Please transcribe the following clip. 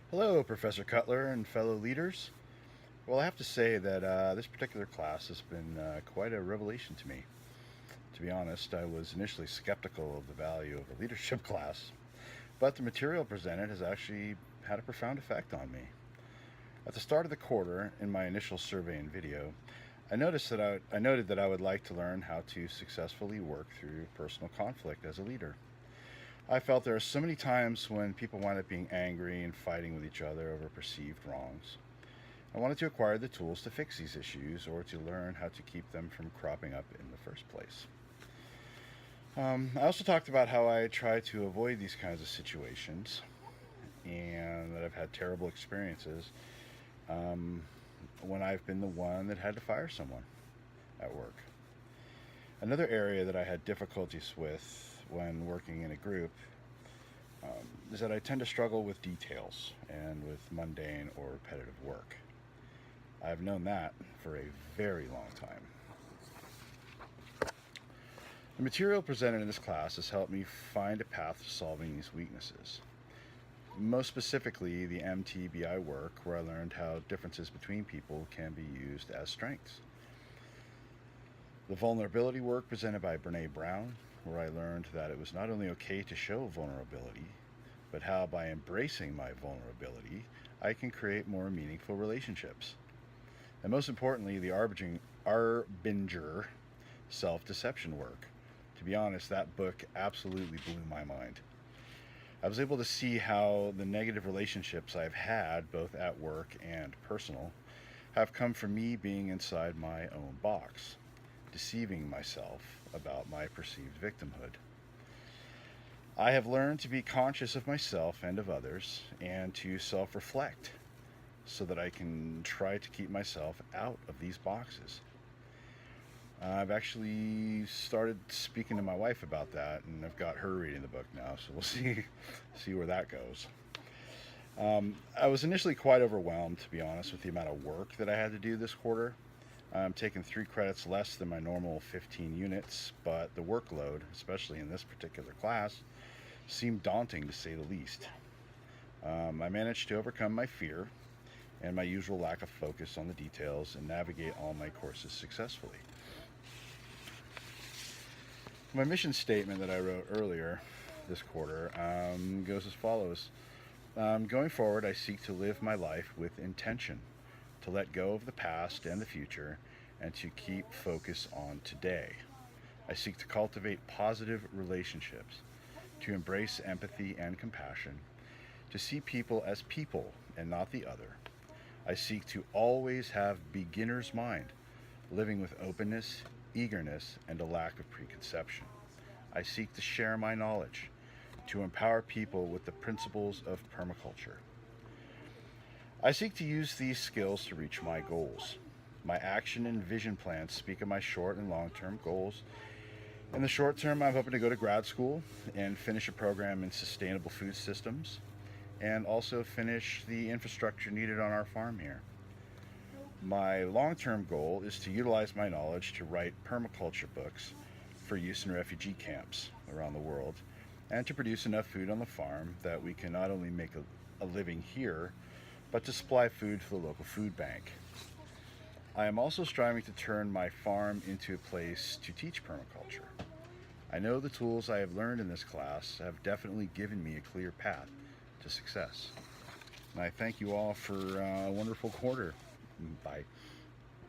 Hello, Professor Cutler and fellow leaders. Well, I have to say that this particular class has been quite a revelation to me. To be honest, I was initially skeptical of the value of a leadership class, but the material presented has actually had a profound effect on me. At the start of the quarter, in my initial survey and video, I noted that I would like to learn how to successfully work through personal conflict as a leader. I felt there are so many times when people wind up being angry and fighting with each other over perceived wrongs. I wanted to acquire the tools to fix these issues or to learn how to keep them from cropping up in the first place. I also talked about how I try to avoid these kinds of situations and that I've had terrible experiences um, when I've been the one that had to fire someone at work. Another area that I had difficulties with when working in a group is that I tend to struggle with details and with mundane or repetitive work. I've known that for a very long time. The material presented in this class has helped me find a path to solving these weaknesses. Most specifically, the MTBI work, where I learned how differences between people can be used as strengths. The vulnerability work presented by Brene Brown, where I learned that it was not only okay to show vulnerability, but how by embracing my vulnerability, I can create more meaningful relationships. And most importantly, the Arbinger self deception work. To be honest, that book absolutely blew my mind. I was able to see how the negative relationships I've had, both at work and personal, have come from me being inside my own box, deceiving myself about my perceived victimhood. I have learned to be conscious of myself and of others and to self reflect so that I can try to keep myself out of these boxes. I've actually started speaking to my wife about that, and I've got her reading the book now, so we'll see where that goes. I was initially quite overwhelmed, to be honest, with the amount of work that I had to do this quarter. I'm taking 3 credits less than my normal 15 units, but the workload, especially in this particular class, seemed daunting to say the least. I managed to overcome my fear and my usual lack of focus on the details and navigate all my courses successfully. My mission statement that I wrote earlier this quarter goes as follows. Going forward, I seek to live my life with intention, to let go of the past and the future, and to keep focus on today. I seek to cultivate positive relationships, to embrace empathy and compassion, to see people as people and not the other. I seek to always have beginner's mind, living with openness, eagerness, and a lack of preconception. I seek to share my knowledge, to empower people with the principles of permaculture. I seek to use these skills to reach my goals. My action and vision plans speak of my short and long term goals. In the short term, I'm hoping to go to grad school and finish a program in sustainable food systems and also finish the infrastructure needed on our farm here. My long term goal is to utilize my knowledge to write permaculture books for use in refugee camps around the world and to produce enough food on the farm that we can not only make a living here, but to supply food for the local food bank. I am also striving to turn my farm into a place to teach permaculture. I know the tools I have learned in this class have definitely given me a clear path to success. And I thank you all for a wonderful quarter. Bye.